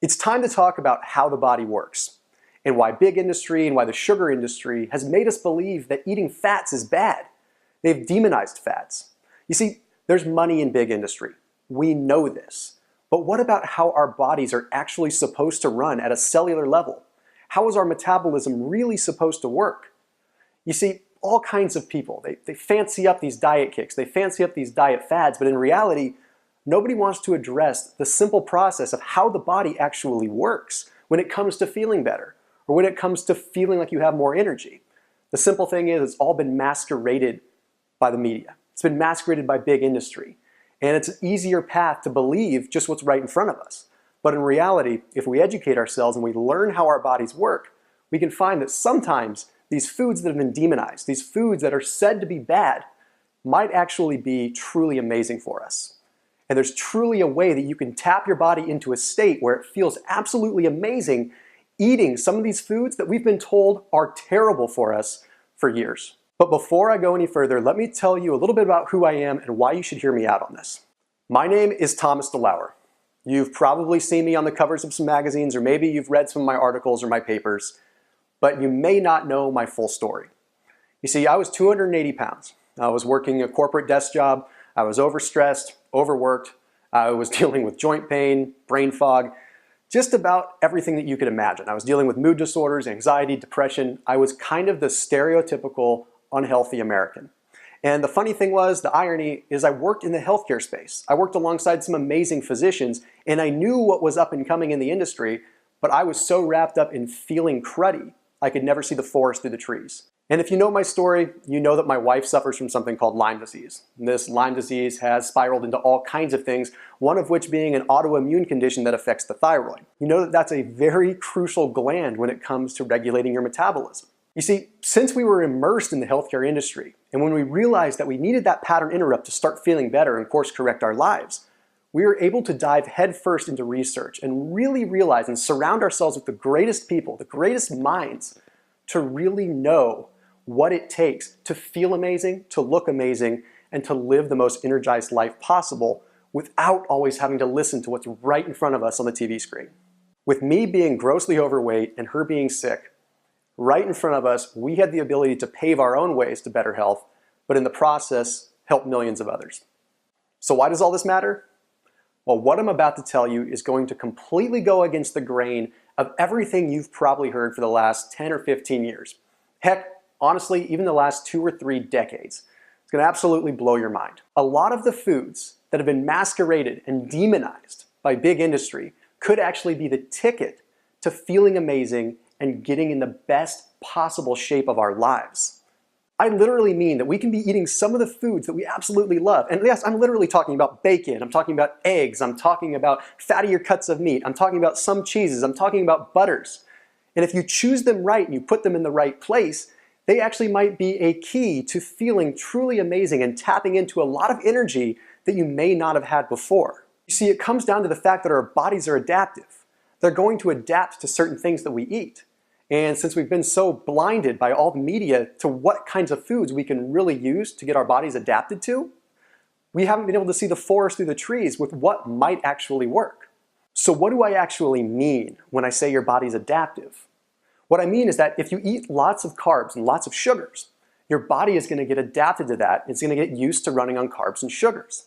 It's time to talk about how the body works and why big industry and why the sugar industry has made us believe that eating fats is bad. They've demonized fats. You see, there's money in big industry. We know this. But what about how our bodies are actually supposed to run at a cellular level? How is our metabolism really supposed to work? You see, all kinds of people, they fancy up these diet kicks, they fancy up these diet fads, but in reality, nobody wants to address the simple process of how the body actually works when it comes to feeling better, or when it comes to feeling like you have more energy. The simple thing is, it's all been masqueraded by the media. It's been masqueraded by big industry. And it's an easier path to believe just what's right in front of us. But in reality, if we educate ourselves and we learn how our bodies work, we can find that sometimes these foods that have been demonized, these foods that are said to be bad, might actually be truly amazing for us. And there's truly a way that you can tap your body into a state where it feels absolutely amazing eating some of these foods that we've been told are terrible for us for years. But before I go any further, let me tell you a little bit about who I am and why you should hear me out on this. My name is Thomas Delauer. You've probably seen me on the covers of some magazines, or maybe you've read some of my articles or my papers, but you may not know my full story. You see, I was 280 pounds. I was working a corporate desk job. I was overstressed, overworked. I was dealing with joint pain, brain fog, just about everything that you could imagine. I was dealing with mood disorders, anxiety, depression. I was kind of the stereotypical unhealthy American. And the funny thing was, the irony is, I worked in the healthcare space. I worked alongside some amazing physicians, and I knew what was up and coming in the industry, but I was so wrapped up in feeling cruddy, I could never see the forest through the trees. And if you know my story, you know that my wife suffers from something called Lyme disease. And this Lyme disease has spiraled into all kinds of things, one of which being an autoimmune condition that affects the thyroid. You know that that's a very crucial gland when it comes to regulating your metabolism. You see, since we were immersed in the healthcare industry, and when we realized that we needed that pattern interrupt to start feeling better and course correct our lives, we were able to dive headfirst into research and really realize and surround ourselves with the greatest people, the greatest minds, to really know what it takes to feel amazing, to look amazing, and to live the most energized life possible without always having to listen to what's right in front of us on the TV screen. With me being grossly overweight and her being sick, right in front of us, we had the ability to pave our own ways to better health, but in the process, help millions of others. So why does all this matter? Well, what I'm about to tell you is going to completely go against the grain of everything you've probably heard for the last 10 or 15 years. Heck, honestly, even the last 2 or 3 decades. It's going to absolutely blow your mind. A lot of the foods that have been masqueraded and demonized by big industry could actually be the ticket to feeling amazing and getting in the best possible shape of our lives. I literally mean that we can be eating some of the foods that we absolutely love. And yes, I'm literally talking about bacon, I'm talking about eggs, I'm talking about fattier cuts of meat, I'm talking about some cheeses, I'm talking about butters. And if you choose them right and you put them in the right place, they actually might be a key to feeling truly amazing and tapping into a lot of energy that you may not have had before. You see, it comes down to the fact that our bodies are adaptive. They're going to adapt to certain things that we eat. And since we've been so blinded by all the media to what kinds of foods we can really use to get our bodies adapted to, we haven't been able to see the forest through the trees with what might actually work. So what do I actually mean when I say your body's adaptive? What I mean is that if you eat lots of carbs and lots of sugars, your body is going to get adapted to that. It's going to get used to running on carbs and sugars.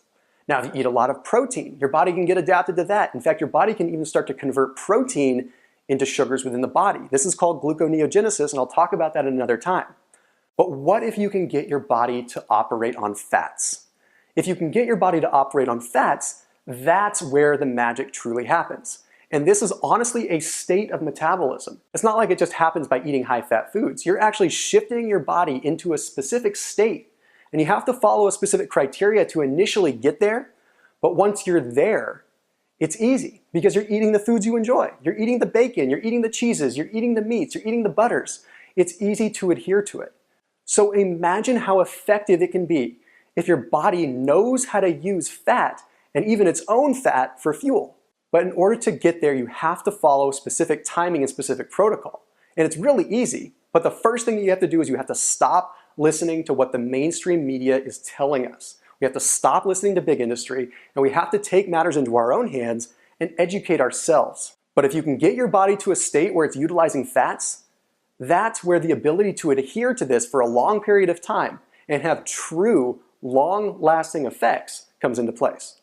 Now, if you eat a lot of protein, your body can get adapted to that. In fact, your body can even start to convert protein into sugars within the body. This is called gluconeogenesis, and I'll talk about that another time. But what if you can get your body to operate on fats? If you can get your body to operate on fats, that's where the magic truly happens. And this is honestly a state of metabolism. It's not like it just happens by eating high-fat foods. You're actually shifting your body into a specific state, and you have to follow a specific criteria to initially get there. But once you're there, it's easy because you're eating the foods you enjoy. You're eating the bacon, you're eating the cheeses, you're eating the meats, you're eating the butters. It's easy to adhere to it. So imagine how effective it can be if your body knows how to use fat and even its own fat for fuel. But in order to get there, you have to follow specific timing and specific protocol. And it's really easy, but the first thing that you have to do is you have to stop listening to what the mainstream media is telling us. We have to stop listening to big industry, and we have to take matters into our own hands and educate ourselves. But if you can get your body to a state where it's utilizing fats, that's where the ability to adhere to this for a long period of time and have true, long-lasting effects comes into place.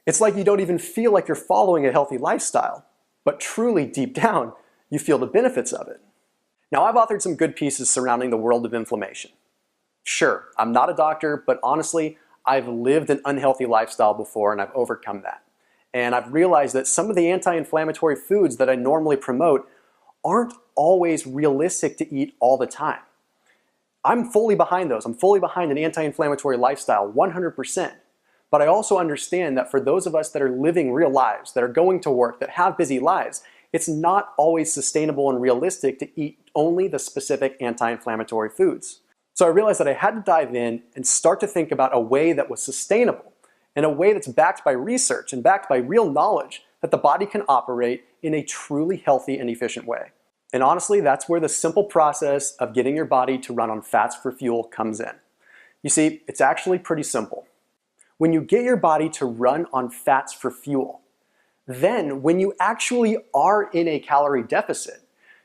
It's like you don't even feel like you're following a healthy lifestyle, but truly deep down, you feel the benefits of it. Now, I've authored some good pieces surrounding the world of inflammation. Sure, I'm not a doctor, but honestly, I've lived an unhealthy lifestyle before and I've overcome that. And I've realized that some of the anti-inflammatory foods that I normally promote aren't always realistic to eat all the time. I'm fully behind those. I'm fully behind an anti-inflammatory lifestyle, 100%. But I also understand that for those of us that are living real lives, that are going to work, that have busy lives, it's not always sustainable and realistic to eat only the specific anti-inflammatory foods. So I realized that I had to dive in and start to think about a way that was sustainable, and a way that's backed by research and backed by real knowledge that the body can operate in a truly healthy and efficient way. And honestly, that's where the simple process of getting your body to run on fats for fuel comes in. You see, it's actually pretty simple. When you get your body to run on fats for fuel, then when you actually are in a calorie deficit,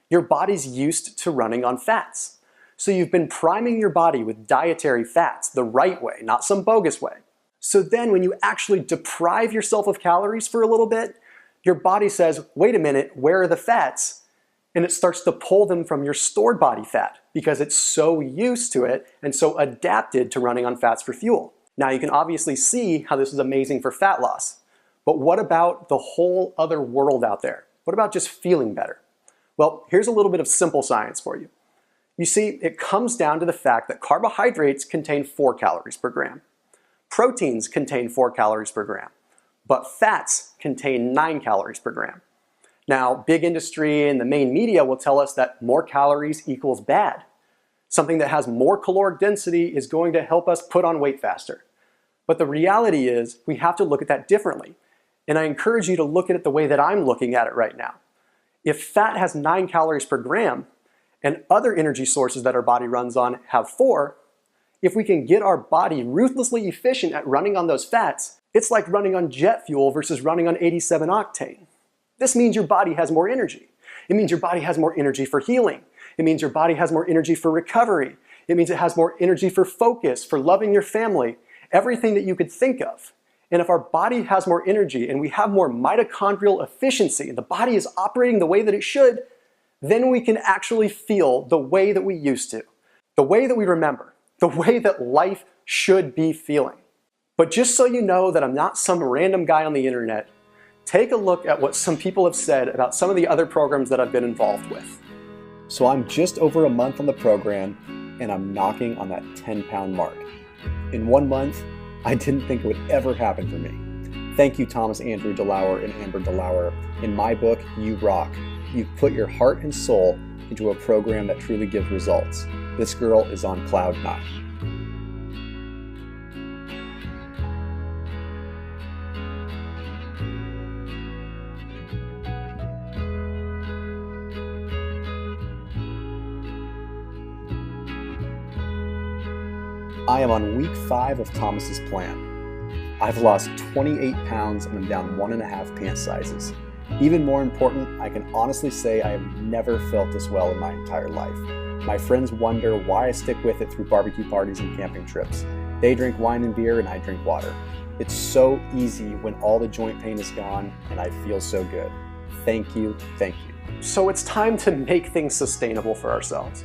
your body's used to running on fats. So you've been priming your body with dietary fats the right way, not some bogus way. So then when you actually deprive yourself of calories for a little bit, your body says, wait a minute, where are the fats? And it starts to pull them from your stored body fat because it's so used to it and so adapted to running on fats for fuel. Now you can obviously see how this is amazing for fat loss. But what about the whole other world out there? What about just feeling better? Well, here's a little bit of simple science for you. You see, it comes down to the fact that carbohydrates contain 4 calories per gram. Proteins contain 4 calories per gram, but fats contain 9 calories per gram. Now, big industry and the main media will tell us that more calories equals bad. Something that has more caloric density is going to help us put on weight faster. But the reality is we have to look at that differently. And I encourage you to look at it the way that I'm looking at it right now. If fat has 9 calories per gram and other energy sources that our body runs on have 4, if we can get our body ruthlessly efficient at running on those fats, it's like running on jet fuel versus running on 87 octane. This means your body has more energy. It means your body has more energy for healing. It means your body has more energy for recovery. It means it has more energy for focus, for loving your family, everything that you could think of. And if our body has more energy and we have more mitochondrial efficiency, and the body is operating the way that it should, then we can actually feel the way that we used to, the way that we remember, the way that life should be feeling. But just so you know that I'm not some random guy on the internet, take a look at what some people have said about some of the other programs that I've been involved with. So I'm just over a month on the program and I'm knocking on that 10-pound mark. In 1 month, I didn't think it would ever happen for me. Thank you, Thomas Andrew Delauer and Amber Delauer. In my book, you rock. You've put your heart and soul into a program that truly gives results. This girl is on cloud 9. I am on week 5 of Thomas's plan. I've lost 28 pounds and I'm down 1.5 pant sizes. Even more important, I can honestly say I have never felt this well in my entire life. My friends wonder why I stick with it through barbecue parties and camping trips. They drink wine and beer and I drink water. It's so easy when all the joint pain is gone and I feel so good. Thank you, thank you. So it's time to make things sustainable for ourselves.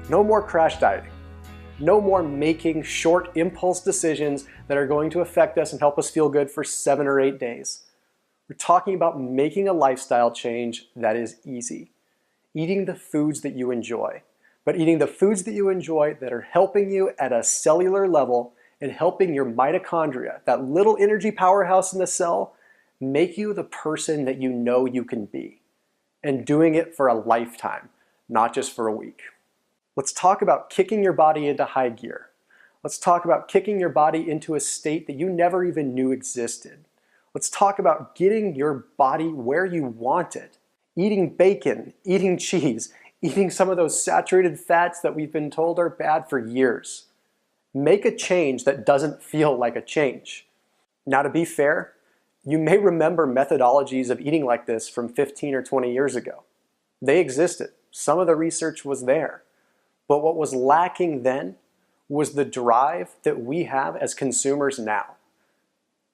No more crash dieting. No more making short impulse decisions that are going to affect us and help us feel good for 7 or 8 days. We're talking about making a lifestyle change that is easy. Eating the foods that you enjoy, but eating the foods that you enjoy that are helping you at a cellular level and helping your mitochondria, that little energy powerhouse in the cell, make you the person that you know you can be. And doing it for a lifetime, not just for a week. Let's talk about kicking your body into high gear. Let's talk about kicking your body into a state that you never even knew existed. Let's talk about getting your body where you want it. Eating bacon, eating cheese, eating some of those saturated fats that we've been told are bad for years. Make a change that doesn't feel like a change. Now, to be fair, You may remember methodologies of eating like this from 15 or 20 years ago. They existed. Some of the research was there. But what was lacking then was the drive that we have as consumers now.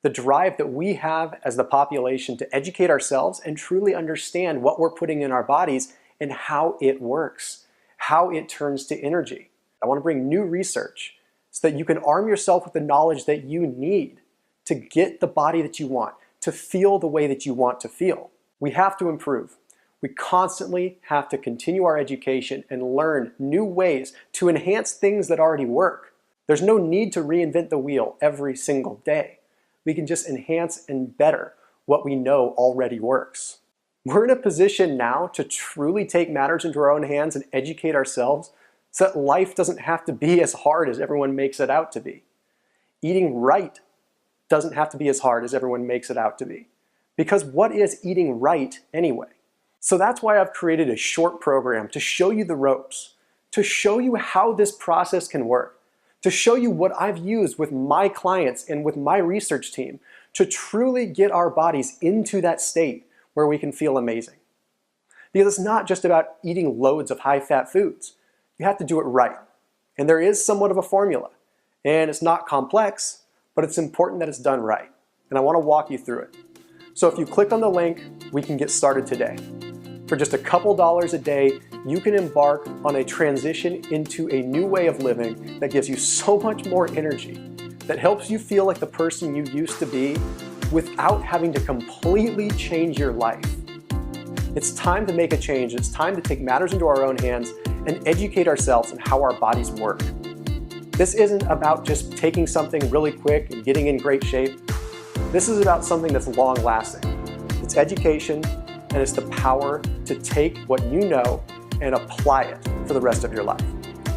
The drive that we have as the population to educate ourselves and truly understand what we're putting in our bodies and how it works, how it turns to energy. I want to bring new research so that you can arm yourself with the knowledge that you need to get the body that you want, to feel the way that you want to feel. We have to improve. We constantly have to continue our education and learn new ways to enhance things that already work. There's no need to reinvent the wheel every single day. We can just enhance and better what we know already works. We're in a position now to truly take matters into our own hands and educate ourselves so that life doesn't have to be as hard as everyone makes it out to be. Eating right doesn't have to be as hard as everyone makes it out to be. Because what is eating right anyway? So that's why I've created a short program to show you the ropes, to show you how this process can work, to show you what I've used with my clients and with my research team to truly get our bodies into that state where we can feel amazing. Because it's not just about eating loads of high-fat foods. You have to do it right. And there is somewhat of a formula. And it's not complex, but it's important that it's done right. And I want to walk you through it. So if you click on the link, we can get started today. For just a couple dollars a day, you can embark on a transition into a new way of living that gives you so much more energy, that helps you feel like the person you used to be without having to completely change your life. It's time to make a change. It's time to take matters into our own hands and educate ourselves on how our bodies work. This isn't about just taking something really quick and getting in great shape. This is about something that's long-lasting. It's education, and it's the power to take what you know and apply it for the rest of your life.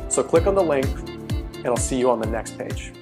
So click on the link, and I'll see you on the next page.